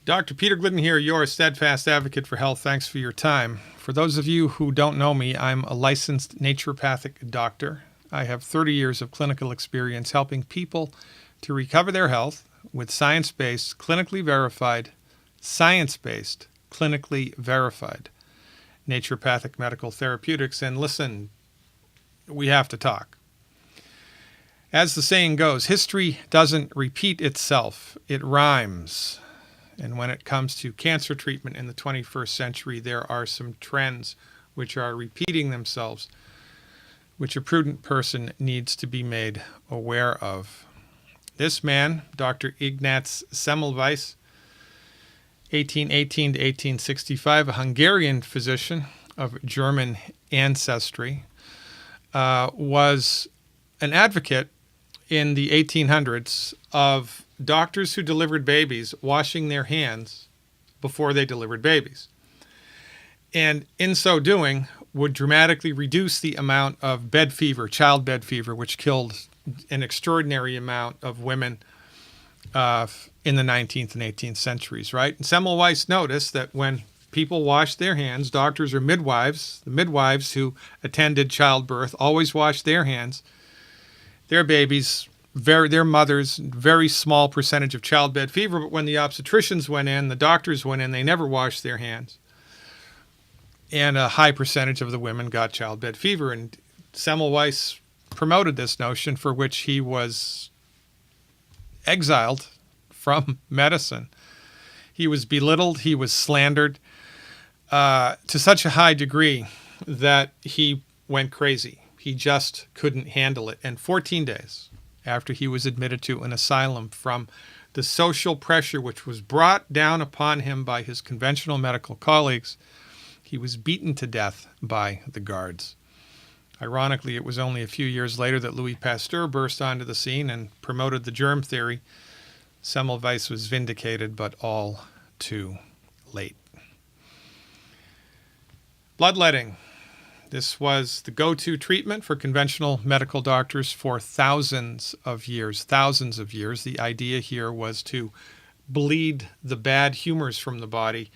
Dr. Peter Glidden here, your steadfast advocate for health. Thanks for your time. For those of you who don't know me, I'm a licensed naturopathic doctor. I have 30 years of clinical experience helping people to recover their health with science-based, clinically verified naturopathic medical therapeutics. And listen, we have to talk. As the saying goes, history doesn't repeat itself, it rhymes. And when it comes to cancer treatment in the 21st century, there are some trends which are repeating themselves, which a prudent person needs to be made aware of. This man, Dr. Ignaz Semmelweis, 1818 to 1865, a Hungarian physician of German ancestry, was an advocate in the 1800s of doctors who delivered babies washing their hands before they delivered babies. And in so doing, would dramatically reduce the amount of bed fever, child bed fever, which killed an extraordinary amount of women in the 19th and 18th centuries, right? And Semmelweis noticed that when people washed their hands, doctors or midwives, the midwives who attended childbirth always washed their hands, their babies, their mothers, very small percentage of childbed fever, but when the obstetricians went in, the doctors went in, they never washed their hands. And a high percentage of the women got childbed fever. And Semmelweis promoted this notion, for which he was exiled from medicine. He was belittled, he was slandered to such a high degree that he went crazy. He just couldn't handle it. And 14 days after he was admitted to an asylum from the social pressure which was brought down upon him by his conventional medical colleagues, he was beaten to death by the guards. Ironically, it was only a few years later that Louis Pasteur burst onto the scene and promoted the germ theory. Semmelweis was vindicated, but all too late. Bloodletting. This was the go-to treatment for conventional medical doctors for thousands of years. The idea here was to bleed the bad humors from the body,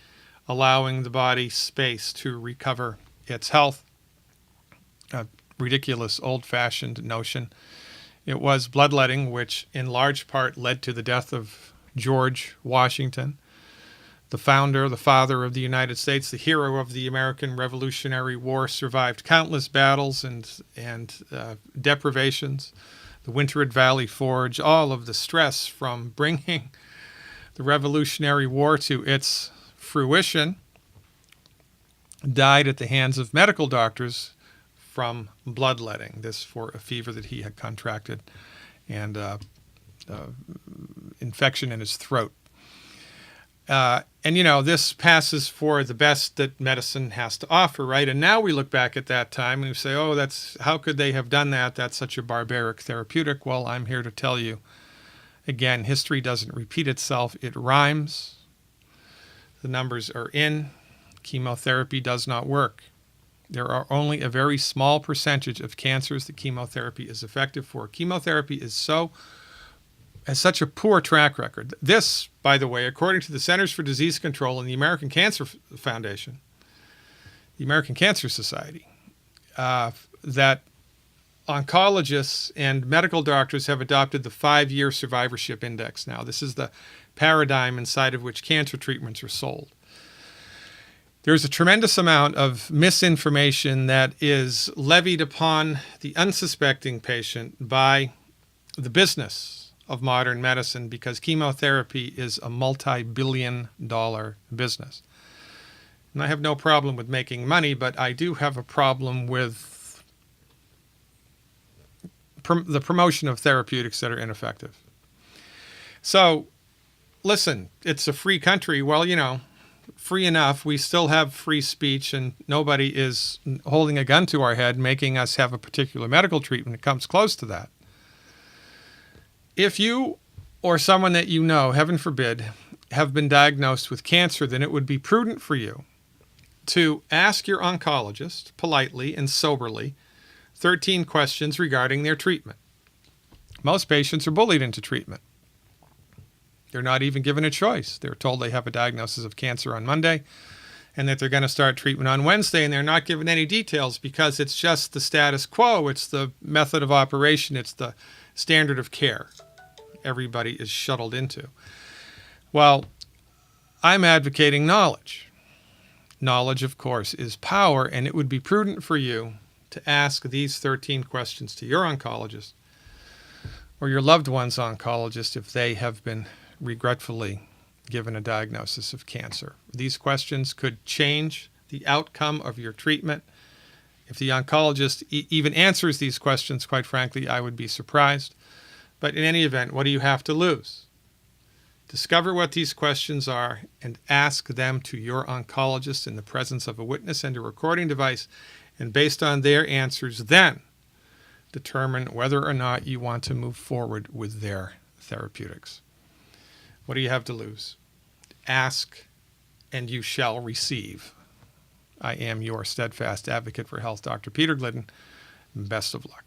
allowing the body space to recover its health. A ridiculous, old-fashioned notion. It was bloodletting which in large part led to the death of George Washington, the founder, the father of the United States, the hero of the American Revolutionary War, survived countless battles and deprivations, the winter at Valley Forge, all of the stress from bringing the Revolutionary War to its fruition, died at the hands of medical doctors from bloodletting, this for a fever that he had contracted and infection in his throat. And, you know, this passes for the best that medicine has to offer, right? And now we look back at that time and we say, oh, how could they have done that? That's such a barbaric therapeutic. Well, I'm here to tell you, again, history doesn't repeat itself. It rhymes. The numbers are in. Chemotherapy does not work. There are only a very small percentage of cancers that chemotherapy is effective for. Chemotherapy has such a poor track record. This, by the way, according to the Centers for Disease Control and the American Cancer Foundation, the American Cancer Society, that oncologists and medical doctors have adopted the 5-year survivorship index now. This is the paradigm inside of which cancer treatments are sold. There's a tremendous amount of misinformation that is levied upon the unsuspecting patient by the business of modern medicine, because chemotherapy is a multi-billion-dollar business. And I have no problem with making money, but I do have a problem with the promotion of therapeutics that are ineffective. So, listen, it's a free country. Well, you know, free enough. We still have free speech, and nobody is holding a gun to our head making us have a particular medical treatment that comes close to that. If you or someone that you know, heaven forbid, have been diagnosed with cancer, then it would be prudent for you to ask your oncologist politely and soberly 13 questions regarding their treatment. Most patients are bullied into treatment. They're not even given a choice. They're told they have a diagnosis of cancer on Monday and that they're going to start treatment on Wednesday, and they're not given any details because it's just the status quo. It's the method of operation. It's the standard of care everybody is shuttled into. Well, I'm advocating knowledge. Knowledge, of course, is power, and it would be prudent for you to ask these 13 questions to your oncologist or your loved one's oncologist if they have been regretfully given a diagnosis of cancer. These questions could change the outcome of your treatment. If the oncologist even answers these questions, quite frankly, I would be surprised. But in any event, what do you have to lose? Discover what these questions are and ask them to your oncologist in the presence of a witness and a recording device. And based on their answers, then determine whether or not you want to move forward with their therapeutics. What do you have to lose? Ask, and you shall receive. I am your steadfast advocate for health, Dr. Peter Glidden. Best of luck.